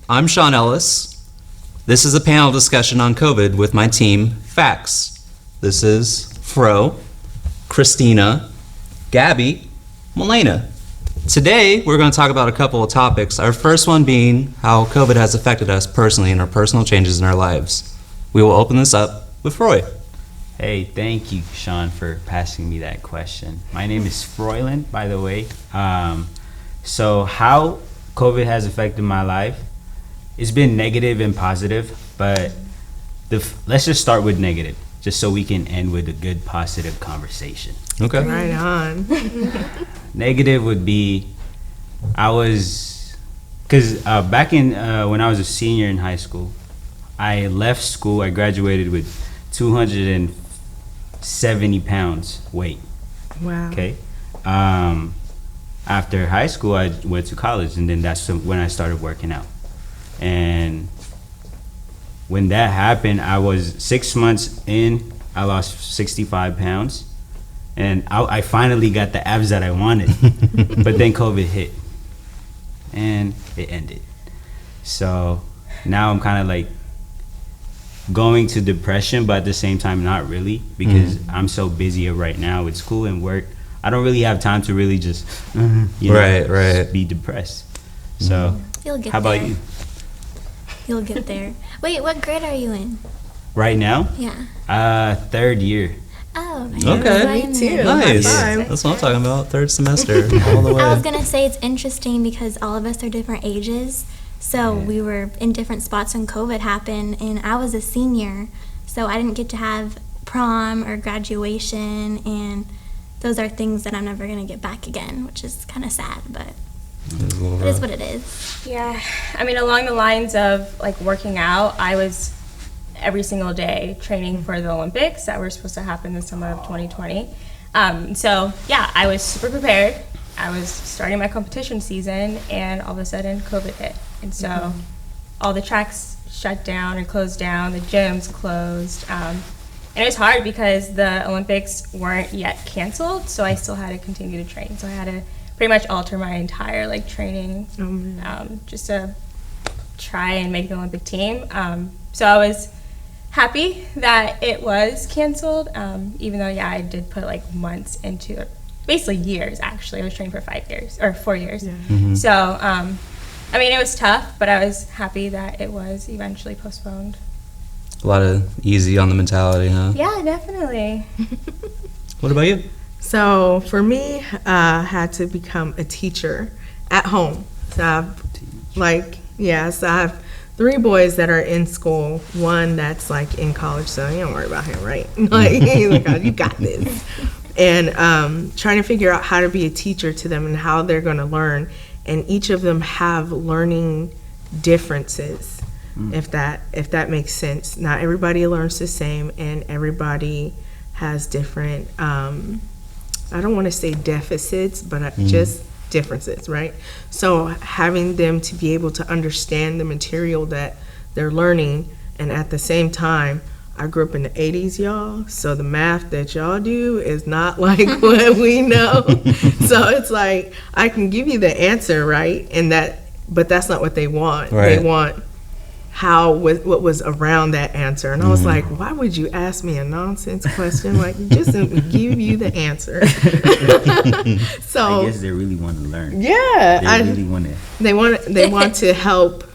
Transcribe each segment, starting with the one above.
I'm Sean Ellis. This is a panel discussion on COVID with my team, Facts. This is Fro, Christina, Gabby, Melena. Today, we're going to talk about a couple of topics. Our first one being how COVID has affected us personally and our personal changes in our lives. We will open this up with Froy. Hey, thank you, Sean, for passing me that question. My name is Froylan, by the way. So how COVID has affected my life, it's been negative and positive, but let's just start with negative, just so we can end with a good, positive conversation. Okay. Right on. Negative would be, because back in when I was a senior in high school, I left school, I graduated with 270 pounds weight. Wow. Okay. After high school, I went to college, and then that's when I started working out. And when that happened, I was 6 months in, I lost 65 pounds. And I finally got the abs that I wanted. But then COVID hit. And it ended. So now I'm kind of like going to depression, but at the same time, not really. Because I'm so busy right now with school and work. I don't really have time to really just, Right. be depressed. So, You'll get how about there. you? You'll get there. Wait, what grade are you in? Right now? Yeah. Third year. Oh, Okay. right in Me too. there. Nice. High five. That's what I'm talking about. Third semester, all the way. I was gonna say it's interesting because all of us are different ages. So we were in different spots when COVID happened, and I was a senior, so I didn't get to have prom or graduation, and those are things that I'm never gonna get back again, which is kind of sad, but it is what it is. Yeah, I mean, along the lines of like working out, I was every single day training for the Olympics that were supposed to happen the summer of 2020. So yeah, I was super prepared. I was starting my competition season, and all of a sudden COVID hit. And so all the tracks shut down and closed down, the gyms closed. And it was hard because the Olympics weren't yet canceled, so I still had to continue to train. So I had to pretty much alter my entire like training just to try and make the Olympic team. So I was happy that it was canceled, even though I did put like months into it, basically years actually. I was training for 4 years. Yeah. So I mean, it was tough, but I was happy that it was eventually postponed. A lot of easy on the mentality, huh? Yeah, definitely. What about you? So for me, I had to become a teacher at home. So I have 3 boys that are in school. One that's like in college, so you don't worry about him, right? Like, he's like, oh, you got this. And trying to figure out how to be a teacher to them and how they're going to learn. And each of them have learning differences, if that makes sense. Not everybody learns the same, and everybody has different, I don't want to say deficits, but just differences, right? So having them to be able to understand the material that they're learning, and at the same time, I grew up in the 80s, y'all, so the math that y'all do is not like what we know. So it's like, I can give you the answer, right? But that's not what they want. Right. They want what was around that answer. And I was like, why would you ask me a nonsense question? Like, just simply give you the answer. So I guess they really want to learn. yeah, They really want to. they want to help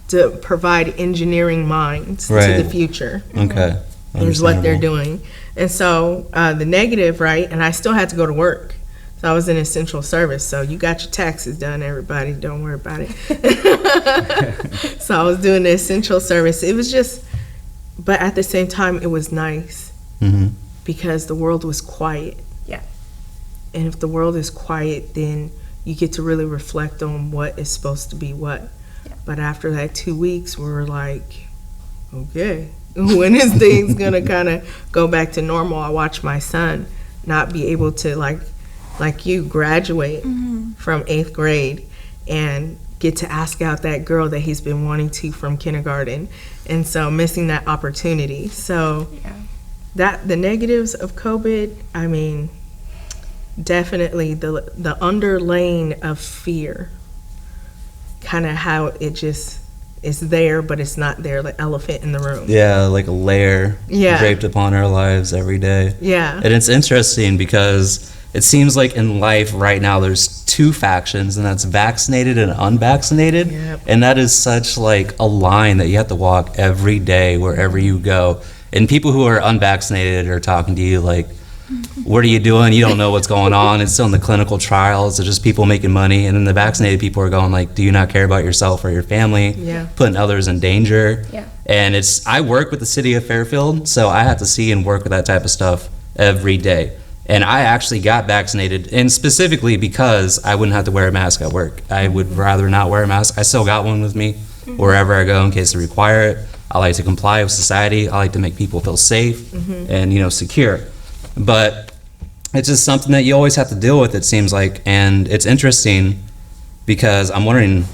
to provide engineering minds to Right. the future. Okay. Is what they're Understandable. doing. And so the negative, right, and I still had to go to work. So I was in essential service. So you got your taxes done, everybody. Don't worry about it. So I was doing the essential service. It was just, but at the same time, it was nice because the world was quiet. Yeah. And if the world is quiet, then you get to really reflect on what is supposed to be what. Yeah. But after that 2 weeks, we were like, okay, when is things gonna kind of go back to normal? I watched my son not be able to like you graduate from 8th grade and get to ask out that girl that he's been wanting to from kindergarten, and so missing that opportunity. So that the negatives of COVID, I mean, definitely the underlaying of fear, kind of how it just it's there, but it's not there, the elephant in the room. Yeah, like a layer Yeah. draped upon our lives every day. Yeah. And it's interesting because it seems like in life right now there's two factions, and that's vaccinated and unvaccinated. Yep. And that is such like a line that you have to walk every day wherever you go. And people who are unvaccinated are talking to you like, what are you doing? You don't know what's going on. It's still in the clinical trials. It's just people making money. And then the vaccinated people are going like, do you not care about yourself or your family? Yeah. Putting others in danger. Yeah. And I work with the city of Fairfield, so I have to see and work with that type of stuff every day. And I actually got vaccinated, and specifically because I wouldn't have to wear a mask at work. I would rather not wear a mask. I still got one with me wherever I go in case they require it. I like to comply with society. I like to make people feel safe and, secure. But it's just something that you always have to deal with, it seems like. And it's interesting because I'm wondering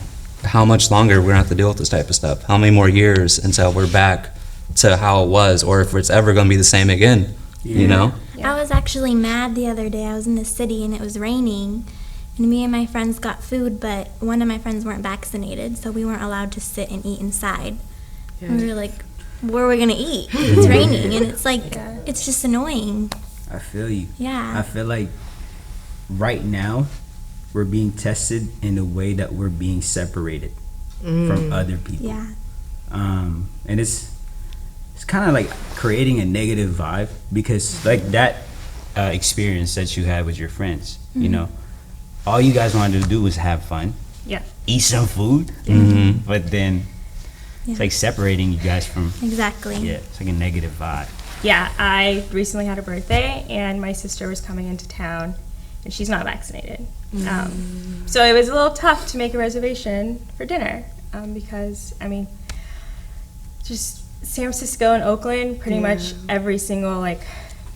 how much longer we're going to have to deal with this type of stuff. How many more years until we're back to how it was, or if it's ever going to be the same again, you know? I was actually mad the other day. I was in the city and it was raining, and me and my friends got food, but one of my friends weren't vaccinated, so we weren't allowed to sit and eat inside. And we were like, where are we gonna eat? It's raining, and it's like, it's just annoying. I feel you. Yeah. I feel like right now we're being tested in a way that we're being separated from other people. Yeah. And it's kind of like creating a negative vibe, because like that experience that you had with your friends, you know, all you guys wanted to do was have fun, Yeah. eat some food, but then it's like separating you guys from, Exactly. it's like a negative vibe. Yeah, I recently had a birthday, and my sister was coming into town, and she's not vaccinated. So it was a little tough to make a reservation for dinner because, I mean, just San Francisco and Oakland, pretty much every single like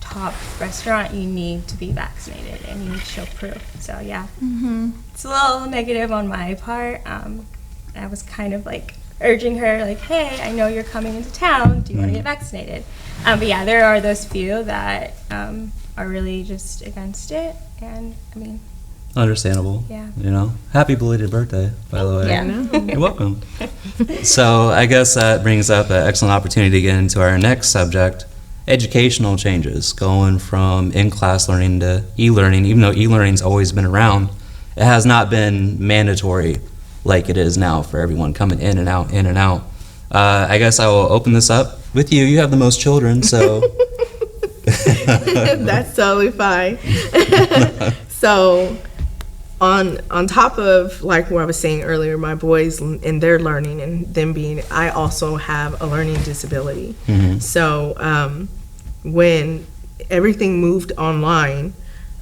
top restaurant, you need to be vaccinated and you need to show proof. So yeah, it's a little negative on my part. I was kind of like urging her, like, hey, I know you're coming into town. Do you want to get vaccinated? But yeah, there are those few that are really just against it. And I mean, Understandable. Yeah. Happy belated birthday, by the way. Yeah. You're welcome. So I guess that brings up an excellent opportunity to get into our next subject, educational changes, going from in-class learning to e-learning. Even though e-learning's always been around, it has not been mandatory like it is now for everyone coming in and out, in and out. I guess I will open this up with you. You have the most children, so... That's totally fine. So on top of like what I was saying earlier, my boys and their learning and them being, I also have a learning disability. So when everything moved online,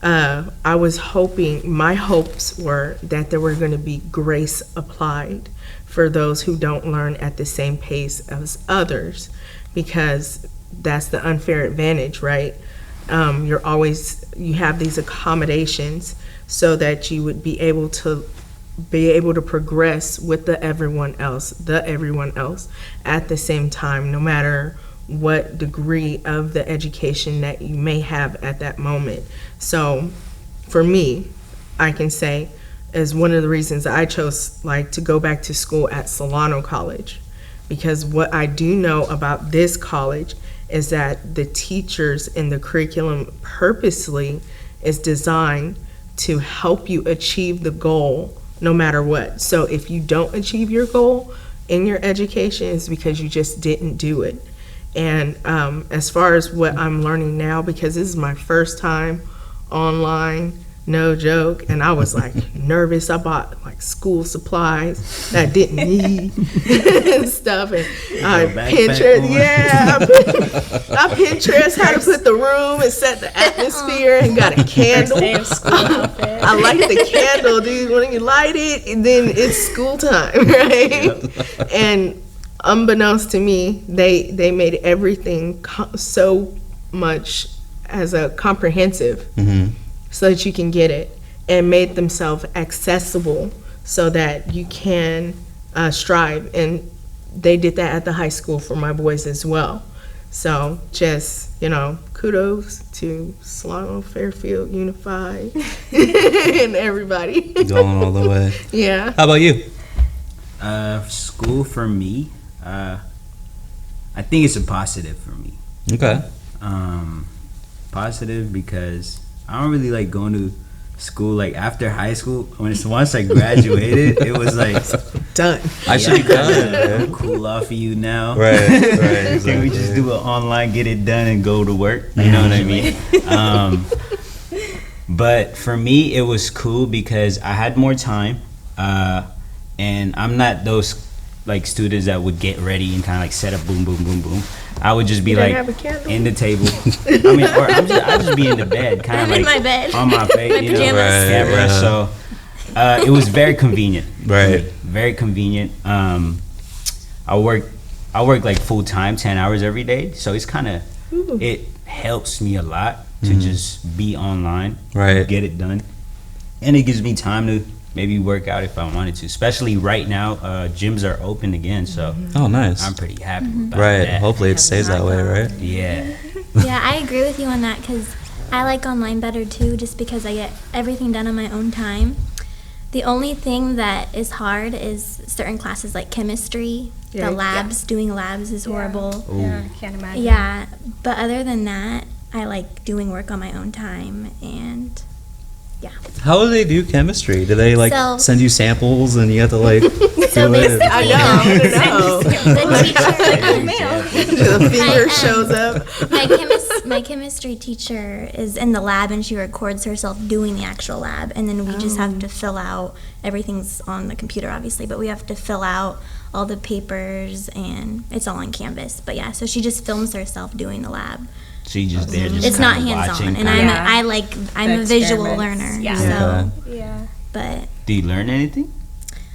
I was hoping, my hopes were that there were going to be grace applied for those who don't learn at the same pace as others, because that's the unfair advantage, right? You have these accommodations so that you would be able to progress with everyone else at the same time, no matter what degree of the education that you may have at that moment. So for me, I can say, as one of the reasons I chose to go back to school at Solano College, because what I do know about this college is that the teachers and the curriculum purposely is designed to help you achieve the goal no matter what. So if you don't achieve your goal in your education, it's because you just didn't do it. And as far as what I'm learning now, because this is my first time online, no joke, and I was nervous. I bought school supplies that I didn't need and stuff, and I Pinterest, I Pinterest how to put the room and set the atmosphere, and got a candle. I like the candle, dude. When you light it, and then it's school time, right? And unbeknownst to me, they made everything so much as a comprehensive. So that you can get it, and made themselves accessible so that you can strive. And they did that at the high school for my boys as well. So just, kudos to Solano, Fairfield, Unified, and everybody. Going all the way. Yeah. How about you? School for me, I think it's a positive for me. Okay. Positive because I don't really like going to school like after high school. Once I graduated, it was like Done. I should be done. cool off of you now. Right. Right. Can we just do it online, get it done, and go to work? You know what I mean? But for me, it was cool because I had more time, and I'm not those like students that would get ready and kind of like set up boom, boom, boom, boom. I would just be You don't like have a candle? in the table. I mean, or I'll just be in the bed, kind of I'm like in my bed. on my face, My you know, pajamas. camera. Right, yeah. So it was very convenient. Right. Very convenient. I work like full time, 10 hours every day. So it's kind of it helps me a lot to just be online, Right. get it done, and it gives me time to maybe work out if I wanted to. Especially right now, gyms are open again, so Oh, nice. I'm pretty happy about Right. that. Hopefully it stays that way, right? Yeah. Yeah, I agree with you on that because I like online better too, just because I get everything done on my own time. The only thing that is hard is certain classes like chemistry, Yeah. the labs, doing labs is horrible. Yeah, I can't imagine. Yeah, but other than that, I like doing work on my own time and yeah. How do they do chemistry? Do they like So- send you samples and you have to like So do it? basically, I know. the teacher, The finger I, shows up. my chemistry teacher is in the lab and she records herself doing the actual lab, and then we just have to fill out, everything's on the computer obviously, but we have to fill out all the papers and it's all on Canvas. But yeah, so she just films herself doing the lab. So you just there, just It's not kinda hands on, watching, and kinda- I'm The a visual experiments. learner. Yeah. So, Yeah. but Do you learn anything?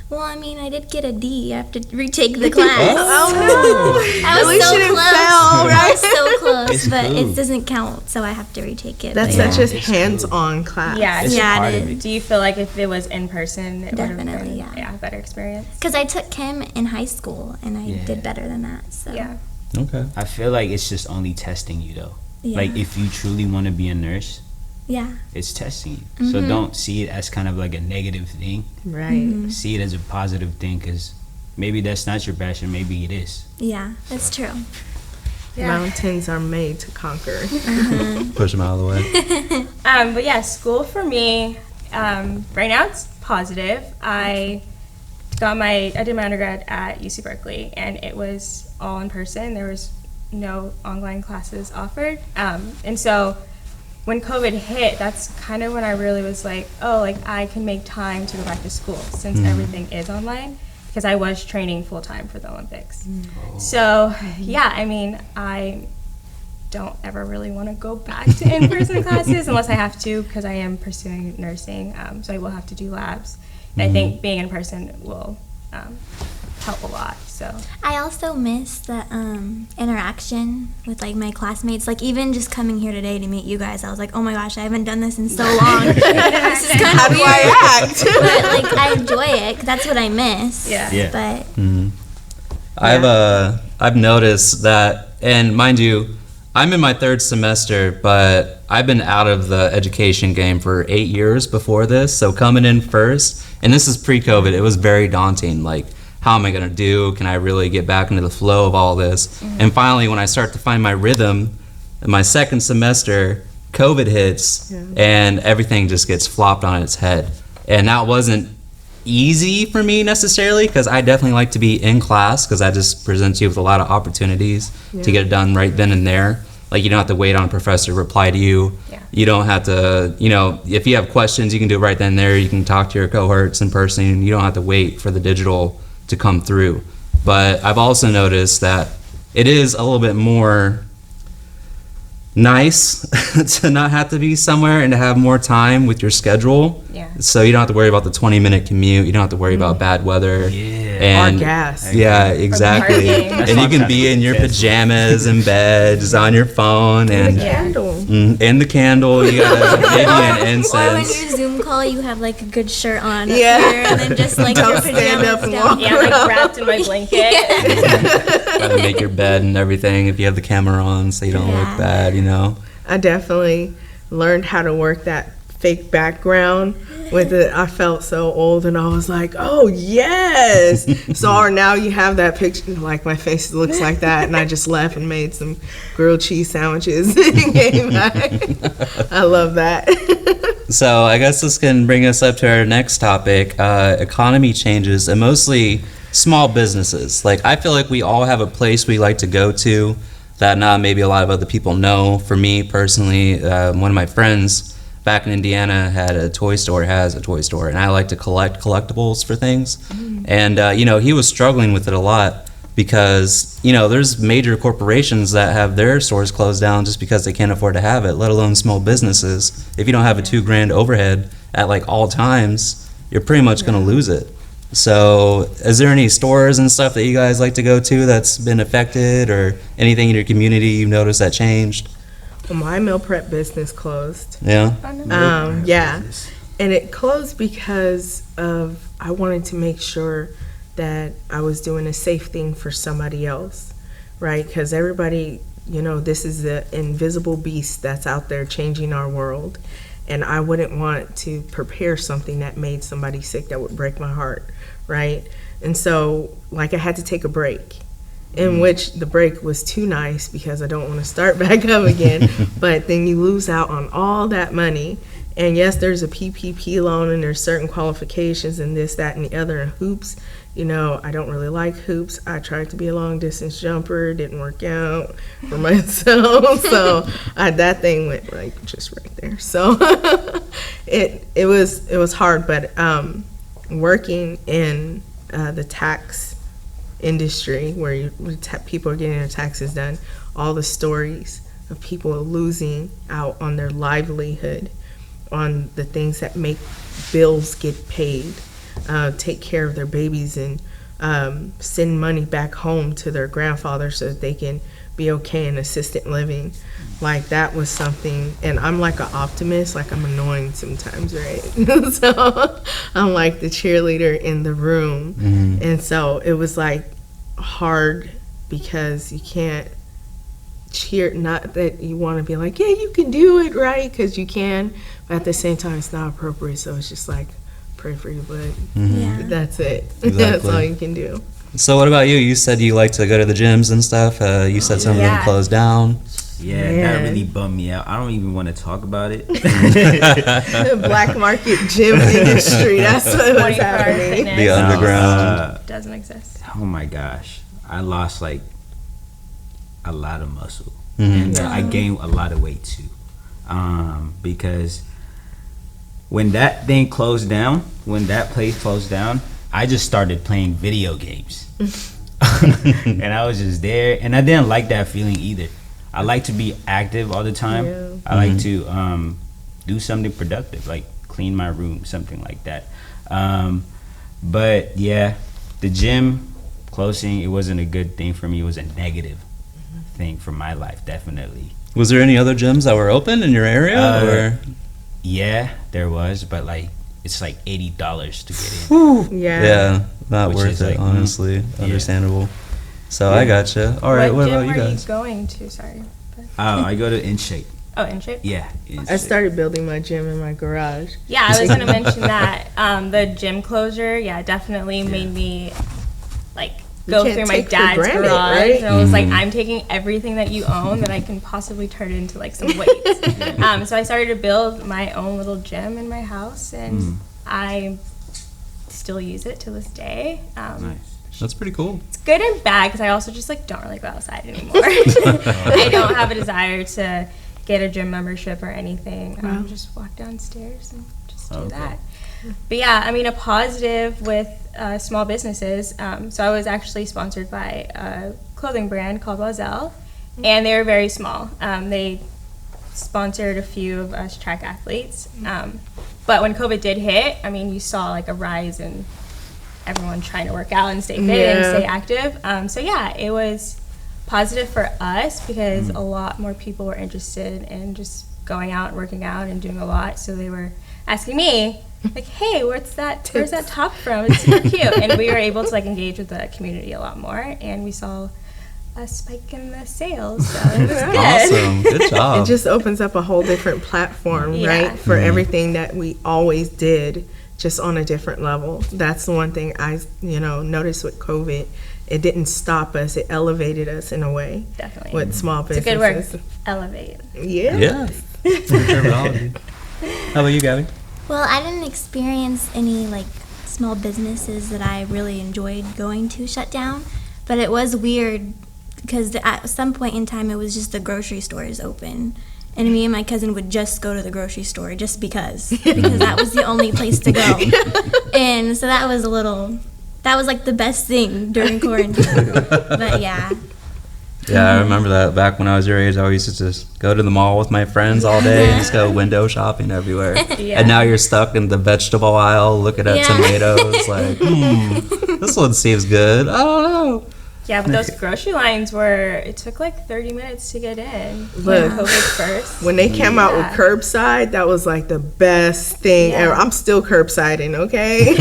well, I mean, I did get a D. I have to retake the class. Oh no! I At was least so you didn't close. fail, I right? was so close, It's but cool. it doesn't count, so I have to retake it. That's but yeah. such a It's cool. hands-on class. Yeah. It's a Yeah, part it of is. it. Do you feel like if it was in person, it would have Definitely, been yeah. a better experience? Because I took chem in high school, and I Yeah. did better than that. So Yeah. Okay. I feel like it's just only testing you though. yeah, Like if you truly want to be a nurse, yeah, it's testing you. So don't see it as kind of like a negative thing. Right. Mm-hmm. See it as a positive thing because maybe that's not your passion. Maybe it is. yeah, that's true. Yeah. Mountains are made to conquer. Push them out of the way. But yeah, school for me, right now it's positive. I did my undergrad at UC Berkeley, and it was all in person. There was no online classes offered. And so when COVID hit, that's kind of when I really was like, oh, like I can make time to go back to school since everything is online, because I was training full time for the Olympics. So yeah, I mean, I don't ever really want to go back to in-person classes unless I have to, because I am pursuing nursing, so I will have to do labs. And I think being in person will help a lot. So I also miss the interaction with like my classmates. Like even just coming here today to meet you guys, I was like, oh my gosh, I haven't done this in so long. This is kind How of do weird. I act? But like I enjoy it. 'Cause that's what I miss. Yeah. Yeah. But I've noticed that, and mind you, I'm in my third semester, but I've been out of the education game for 8 years before this. So coming in first, and this is pre-COVID, it was very daunting. Like, how am I gonna do? Can I really get back into the flow of all this? And finally, when I start to find my rhythm, in my second semester, COVID hits, and everything just gets flopped on its head. And that wasn't easy for me necessarily, because I definitely like to be in class, because that just presents you with a lot of opportunities to get it done right then and there. Like, you don't have to wait on a professor to reply to you. Yeah. You don't have to, if you have questions, you can do it right then and there. You can talk to your cohorts in person. You don't have to wait for the digital to come through. But I've also noticed that it is a little bit more nice to not have to be somewhere and to have more time with your schedule. Yeah. So you don't have to worry about the 20-minute commute. You don't have to worry about bad weather. Yeah. Or gas. Yeah, exactly. parking. And you can be in your pajamas in bed, just on your phone, and Candle. and the candle. You got maybe an or when incense. you Zoom call, you have like a good shirt on up Yeah. here, and then just like Don't your stand pajamas up and down. walk yeah, like wrapped in my blanket. Gotta make your bed and everything if you have the camera on, so you don't Yeah. look bad. I definitely learned how to work that fake background with it. I felt so old, and I was like, oh yes. So now you have that picture, like my face looks like that, and I just left and made some grilled cheese sandwiches and came back. I love that. So I guess this can bring us up to our next topic, economy changes, and mostly small businesses. Like, I feel like we all have a place we like to go to that not maybe a lot of other people know. For me personally, one of my friends back in Indiana has a toy store, and I like to collect collectibles for things. And, he was struggling with it a lot because, there's major corporations that have their stores closed down just because they can't afford to have it, let alone small businesses. If you don't have a $2,000 overhead at like all times, you're pretty much going to lose it. So is there any stores and stuff that you guys like to go to that's been affected, or anything in your community you've noticed that changed? Well, my meal prep business closed. Yeah? Yeah. And it closed because of, I wanted to make sure that I was doing a safe thing for somebody else, right? Because everybody, this is the invisible beast that's out there changing our world. And I wouldn't want to prepare something that made somebody sick. That would break my heart, right? And so, I had to take a break, in which the break was too nice because I don't want to start back up again. But then you lose out on all that money. And yes, there's a PPP loan, and there's certain qualifications and this, that, and the other, and hoops. I don't really like hoops. I tried to be a long distance jumper, didn't work out for myself. So that thing went just right there. So it was hard, but working in the tax industry where people are getting their taxes done, all the stories of people losing out on their livelihood, on the things that make bills get paid, take care of their babies, and send money back home to their grandfather so that they can be okay in assisted living. That was something, and I'm like an optimist, I'm annoying sometimes, right? So I'm like the cheerleader in the room. And so it was hard because you can't cheer, not that you want to be like, yeah, you can do it, right? Because you can, but at the same time it's not appropriate, so it's just pray for your butt. Yeah. That's it. Exactly. That's all you can do. So what about you? You said you like to go to the gyms and stuff. You said some of them closed down. Yeah, that really bummed me out. I don't even want to talk about it. The black market gym industry, that's what was happening. The underground. Doesn't exist. Oh my gosh. I lost a lot of muscle. And I gained a lot of weight too. Because when that thing closed down, when that place closed down, I just started playing video games. And I was just there, and I didn't like that feeling either. I like to be active all the time. Yeah. I like to do something productive, like clean my room, something like that. But yeah, the gym closing, it wasn't a good thing for me. It was a negative thing for my life, definitely. Was there any other gyms that were open in your area? Or? Yeah, there was, but it's $80 to get in. Yeah. Not Which worth is it, honestly. Understandable. So I gotcha. All right, what about you gym guys? are you going to? Sorry. I go to In Shape. Oh, In Shape? Yeah. In I Shape. started building my gym in my garage. Yeah, I was going to mention that. The gym closure, definitely made me go can't through my take for dad's granted, garage, right? and I was I'm taking everything that you own that I can possibly turn into some weights. So I started to build my own little gym in my house, and I still use it to this day. Nice. That's pretty cool. It's good and bad because I also just don't really go outside anymore. I don't have a desire to get a gym membership or anything. Just walk downstairs and just do that. But yeah, a positive with small businesses. So I was actually sponsored by a clothing brand called Loiselle, and they were very small. They sponsored a few of us track athletes. But when COVID did hit, you saw a rise in everyone trying to work out and stay fit and stay active. So yeah, it was positive for us because a lot more people were interested in just going out and working out and doing a lot. So they were asking me, hey, where's that top from? It's super cute. And we were able to engage with the community a lot more, and we saw a spike in the sales, so it was good. Awesome. Good job. It just opens up a whole different platform, Yeah. right? For everything that we always did, just on a different level. That's the one thing I, noticed with COVID. It didn't stop us. It elevated us in a way Definitely. with small It's a businesses. good word. Elevate. Yeah. Yeah. Terminology. How about you, Gabby? Well, I didn't experience any like small businesses that I really enjoyed going to shut down, but it was weird because at some point in time it was just the grocery stores open. And me and my cousin would just go to the grocery store just because that was the only place to go. And so that was like the best thing during quarantine. But yeah. Yeah, I remember that back when I was your age. I used to just go to the mall with my friends all day and just go window shopping everywhere. Yeah. And now you're stuck in the vegetable aisle looking at Yeah. tomatoes like, this one seems good. I don't know. Yeah, but those grocery lines it took like 30 minutes to get in Look. when COVID first. When they came out with Yeah. curbside, that was like the best thing Yeah. ever. I'm still curbsiding, okay?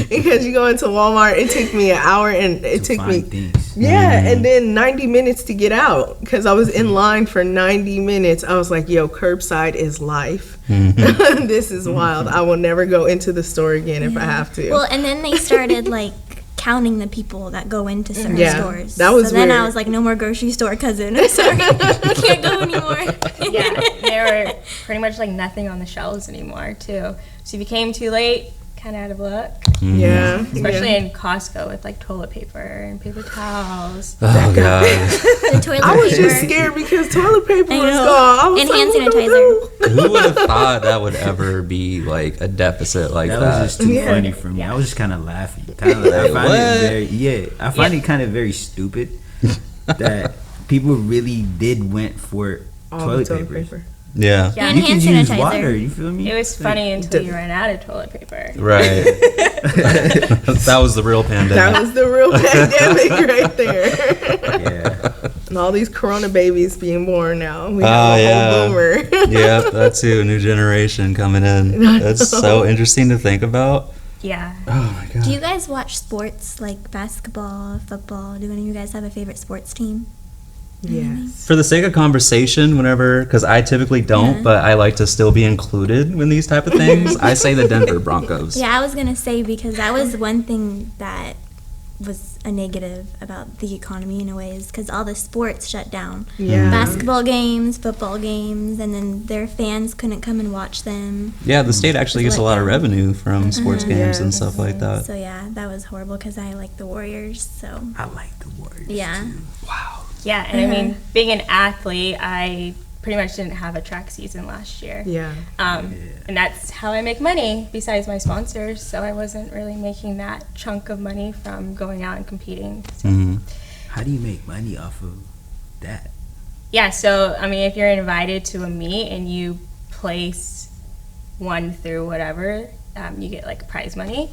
Because you go into Walmart, it took me an hour and it took me, and then 90 minutes to get out because I was in line for 90 minutes. I was like, yo, curbside is life. This is wild. I will never go into the store again if I have to. Well, and then they started like counting the people that go into certain Yeah, stores. that was so then I weird. was like, no more grocery store, cousin. I'm sorry, I can't go anymore. Yeah, there were pretty much like nothing on the shelves anymore too. So if you came too late, kind of out of luck. Yeah. Especially yeah. in Costco with like toilet paper and paper towels. Oh, God. The toilet I was paper. just scared because toilet paper I was know. gone. I was And like, hand what do I sanitizer. do? Who would have thought that would ever be like a deficit like That that? was just too Yeah. funny for me. I was just kind of laughing. I find what? I find it kind of very stupid that people really did went for All the toilet paper. Yeah. Yeah, And You can hand use sanitizer. water. You feel me? it was funny until you ran out of toilet paper. Right. That was the real pandemic. That was the real pandemic right there. Yeah. And all these corona babies being born now. We Oh, have a yeah. whole boomer. Yeah, that too. A new generation coming in. That's so interesting to think about. Yeah. Oh my God. Do you guys watch sports like basketball, football? Do any of you guys have a favorite sports team? Yes. For the sake of conversation, whenever, because I typically don't, Yeah. but I like to still be included in these type of things, I say the Denver Broncos. Yeah, I was gonna say because that was one thing that was a negative about the economy in a way is because all the sports shut down. Yeah. Basketball games, football games, and then their fans couldn't come and watch them. Yeah, the state actually gets a lot of revenue from sports games and Yes. stuff like that. So yeah, that was horrible because I like the Warriors. So I like the Warriors. yeah. Yeah, and I mean, being an athlete, I pretty much didn't have a track season last year. Yeah. And that's how I make money besides my sponsors. So I wasn't really making that chunk of money from going out and competing. So, Mhm. How do you make money off of that? yeah, so I mean, if you're invited to a meet and you place 1 through whatever, you get like prize money.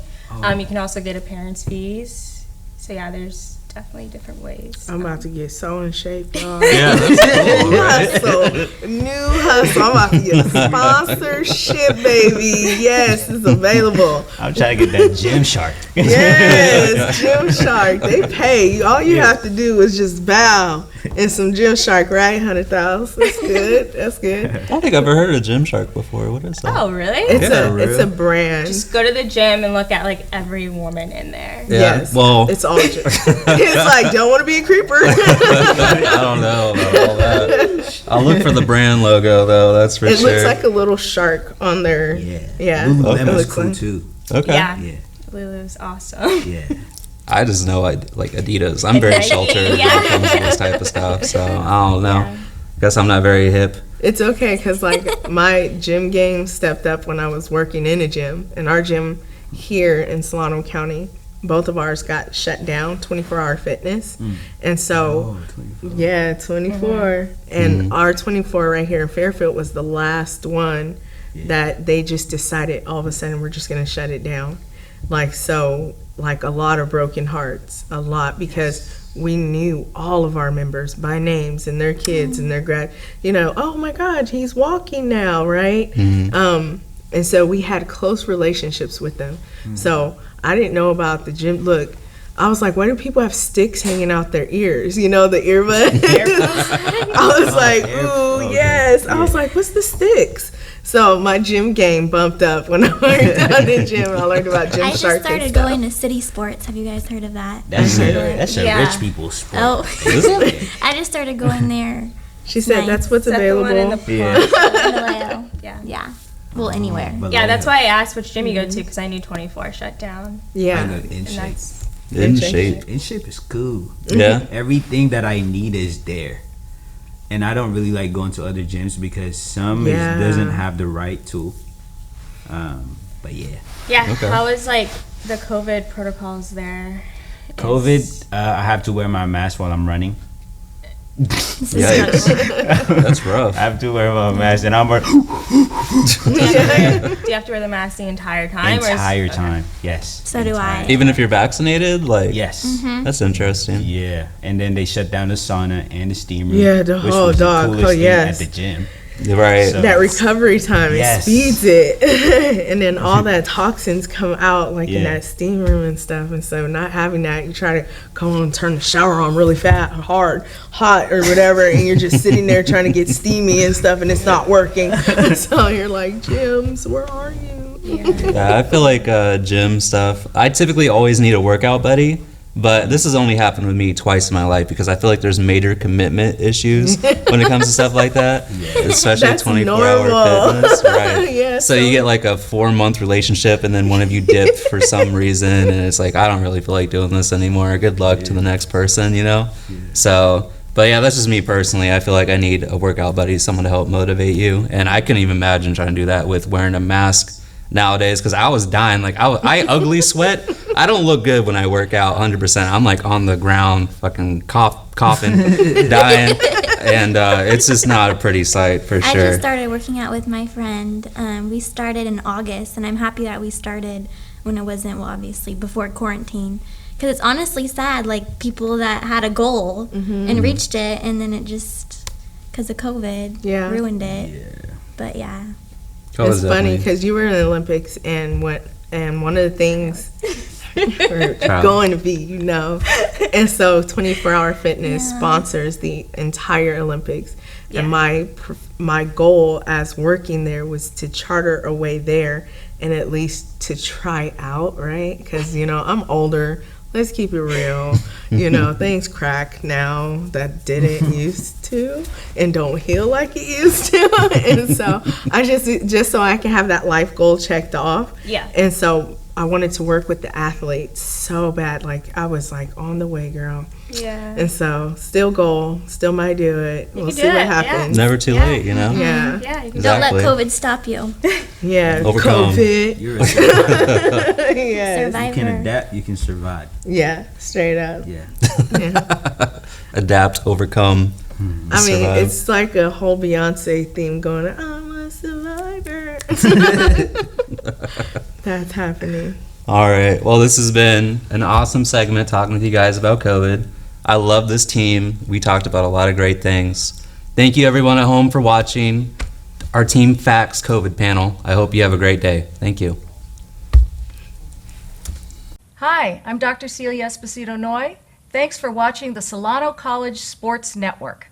You can also get appearance fees. So yeah, there's definitely different ways. I'm about to get so in shape, y'all. Yeah, that's cool, New right? hustle. New hustle. I'm about to get a sponsorship, baby. Yes, it's available. I'm trying to get that Gymshark. Yes, Gymshark. They pay. All you have to do is just bow and some Gymshark, right? 100,000. That's good. That's good. I don't think I've ever heard of Gymshark before. What is that? Oh, really? It's Yeah, it's a brand. Just go to the gym and look at like every woman in there. Yeah, Yes. well- it's all just. It's like don't want to be a creeper. I don't know about all that. I'll look for the brand logo though. That's for It sure. looks like a little shark on there. Yeah. Yeah. Lululemon's It looks cool like- too. okay. Yeah. Yeah. Lulu's awesome. Yeah. I just know I like Adidas. I'm very Nike, sheltered when yeah. it comes to this type of stuff. So I don't know. Yeah. Guess I'm not very hip. It's okay because like my gym game stepped up when I was working in a gym, and our gym here in Solano County, both of ours got shut down. 24-hour fitness, and so. Oh, 24. Yeah, 24. And our 24 right here in Fairfield was the last one that they just decided all of a sudden we're just going to shut it down. Like, so, like a lot of broken hearts, a lot, because we knew all of our members by names and their kids and their oh my God, he's walking now, right? And so we had close relationships with them. So I didn't know about the gym. Look, I was like, why do people have sticks hanging out their ears? You know, the earbuds. I was like, ooh, yes. I was like, what's the sticks? So my gym game bumped up when I learned out in gym. I learned about I Gymshark just and started stuff. going to City Sports. Have you guys heard of that? That's heard a, of it. that's a Yeah. rich people's sport. Oh, Is it? I just started going there. She said Nice. that's what's Is that the one in available. the Yeah. park? Yeah. Yeah. Well, anywhere. But Yeah, like, that's why I asked which gym you go to because I knew 24 shut down. I Yeah. go to In And Shape. that's In shape. In Shape is cool. Yeah. Everything that I need is there. And I don't really like going to other gyms because some Yeah. doesn't have the right tool. But yeah. yeah. Okay. How was like the COVID protocols there? COVID, I have to wear my mask while I'm running. Yikes. That's rough. I have to wear my mask, and I'm wearing Do you have to wear the mask the entire time? or is- entire okay. time. Yes. So do I. Entire- Even if you're vaccinated, like, Yes. that's interesting. Yeah, and then they shut down the sauna and the steam room. Yeah, the which whole was dog. coolest Oh, thing yes. at the gym. Right. So- That recovery time, Yes. it speeds it. And then all that toxins come out like in Yeah. that steam room and stuff. And so not having that, you try to come on and turn the shower on really hot or whatever, and you're just sitting there trying to get steamy and stuff, and it's not working. So you're like, gyms, where are you? Yeah, I feel like gym stuff. I typically always need a workout buddy, but this has only happened with me twice in my life because I feel like there's major commitment issues when it comes to stuff like that, especially That's 24-hour normal. fitness. Right. Yeah, so you get like a 4-month relationship, and then one of you dipped for some reason, and it's like, I don't really feel like doing this anymore. Good luck to the next person, you know? So. But yeah, that's just me personally. I feel like I need a workout buddy, someone to help motivate you. And I couldn't even imagine trying to do that with wearing a mask nowadays because I was dying. Like, I ugly sweat. I don't look good when I work out 100%. I'm like on the ground, fucking coughing, dying. And it's just not a pretty sight for I sure. just started working out with my friend. We started in August, and I'm happy that we started when it wasn't, well, obviously, before quarantine. Because it's honestly sad, like, people that had a goal and reached it, and then it just, because of COVID, ruined it. Yeah. But, yeah. COVID's It's funny definitely- because you were in the Olympics, and one of the things we're Proud. going to be, you know, and so 24-hour fitness sponsors the entire Olympics. And my goal as working there was to charter a way there and at least to try out, right? Because, you know, I'm older. Let's keep it real. You know, things crack now that didn't used to and don't heal like it used to. And so I just so I can have that life goal checked off. Yeah. And so I wanted to work with the athletes so bad. Like, I was like, on the way, girl. Yeah. And so still might do it. We'll can see do what it, yeah. happens. Never too late, you know? Yeah. Yeah. You can Don't let Exactly. COVID stop you. Yeah. Overcome. COVID. You're a Yes. Survivor. You can adapt, you can survive. Yeah. Straight up. Yeah. Yeah. Adapt, overcome. I mean, survive. it's like a whole Beyonce theme going, I'm a survivor. That's happening. All right. Well, this has been an awesome segment talking with you guys about COVID. I love this team. We talked about a lot of great things. Thank you, everyone at home, for watching our Team Facts COVID panel. I hope you have a great day. Thank you. Hi, I'm Dr. Celia Esposito Noy. Thanks for watching the Solano College Sports Network.